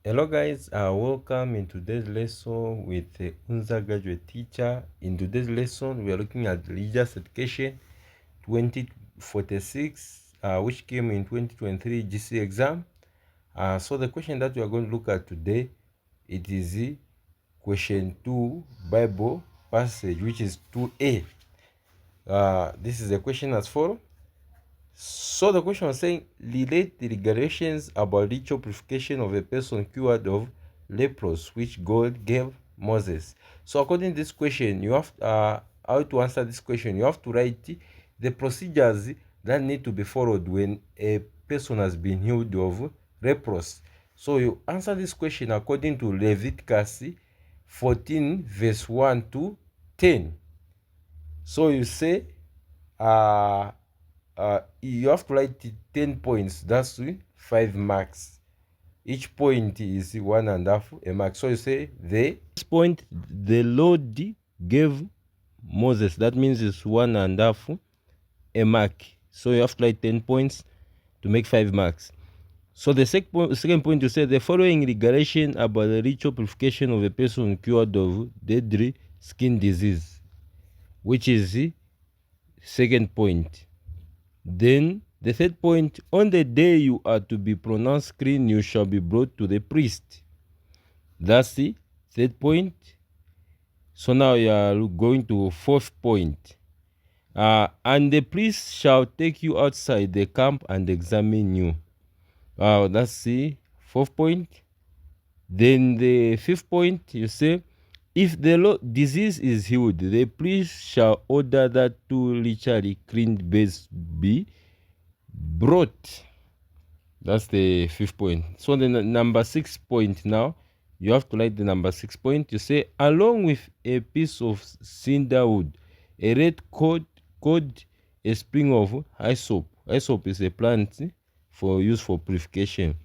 Hello guys, welcome in today's lesson with Unza graduate teacher. In today's lesson we are looking at religious education 2046 which came in 2023 GC exam. So the question that we are going to look at today, it is the question 2 Bible passage, which is 2a. This is the question as follows. So the question was saying, relate the regulations about ritual purification of a person cured of leprosy, which God gave Moses. So according to this question, you have how to answer this question. You have to write the procedures that need to be followed when a person has been healed of leprosy. So you answer this question according to Leviticus 14 verse 1 to 10. So you say, you have to write 10 points. That's 5 marks. Each point is 1.5 a mark. So you say the first point the Lord gave Moses. That means it's 1.5 a mark. So you have to write 10 points to make 5 marks. So the second point, you say the following regulation about the ritual purification of a person cured of deadly skin disease, which is the second point. Then the third point, on the day you are to be pronounced clean, you shall be brought to the priest. That's the third point. So now you are going to fourth point. And the priest shall take you outside the camp and examine you. That's the fourth point. Then the fifth point, you say, if the disease is healed, the priest shall order that 2 ritually cleaned birds be brought. That's the fifth point. So the number 6 point now, you have to write the number 6 point. You say, along with a piece of cinder wood, a red cord, a spring of hyssop. Hyssop is a plant for use for purification.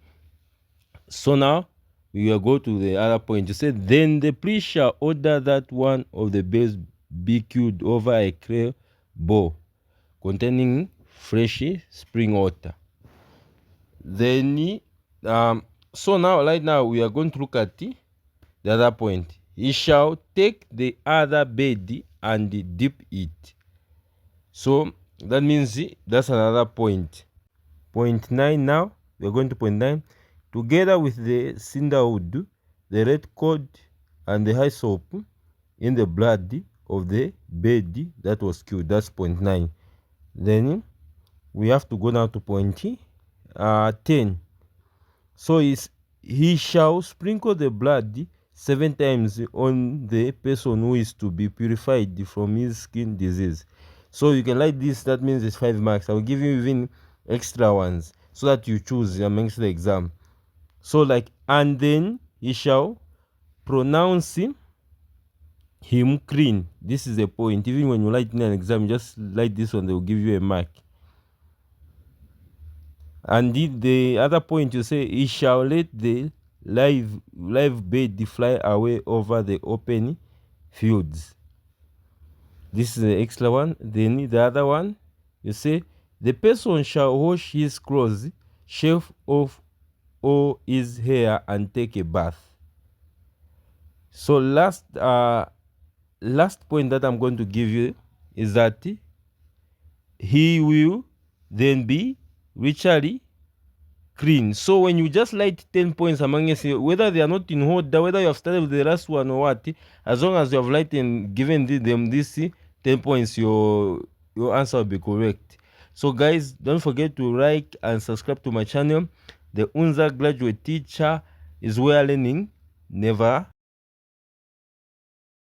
So now we will go to the other point. You say, then the priest shall order that one of the birds be killed over a clay bowl containing fresh spring water. Then so now right now we are going to look at the other point. He shall take the other bird and dip it. So that means that's another point. Point 9 now. We are going to point 9. Together with the cinder wood, the red cord, and the hyssop in the blood of the bird that was killed. That's point 9. Then we have to go now to point 10. So he shall sprinkle the blood 7 times on the person who is to be purified from his skin disease. So you can write this. That means it's 5 marks. I will give you even extra ones so that you choose amongst the exam. So like, and then he shall pronounce him clean. This is the point. Even when you write in an exam, just write this one, they will give you a mark. And the other point, you say, he shall let the live bird fly away over the open fields. This is the extra one. Then the other one, you say, the person shall wash his clothes, shave off all his hair, and take a bath. So last point that I'm going to give you is that he will then be ritually clean. So when you just write 10 points among us, whether they are not in order, whether you have started with the last one or what, as long as you have written given them this 10 points, your answer will be correct. So guys, don't forget to like and subscribe to my channel. The Unza graduate teacher is where learning never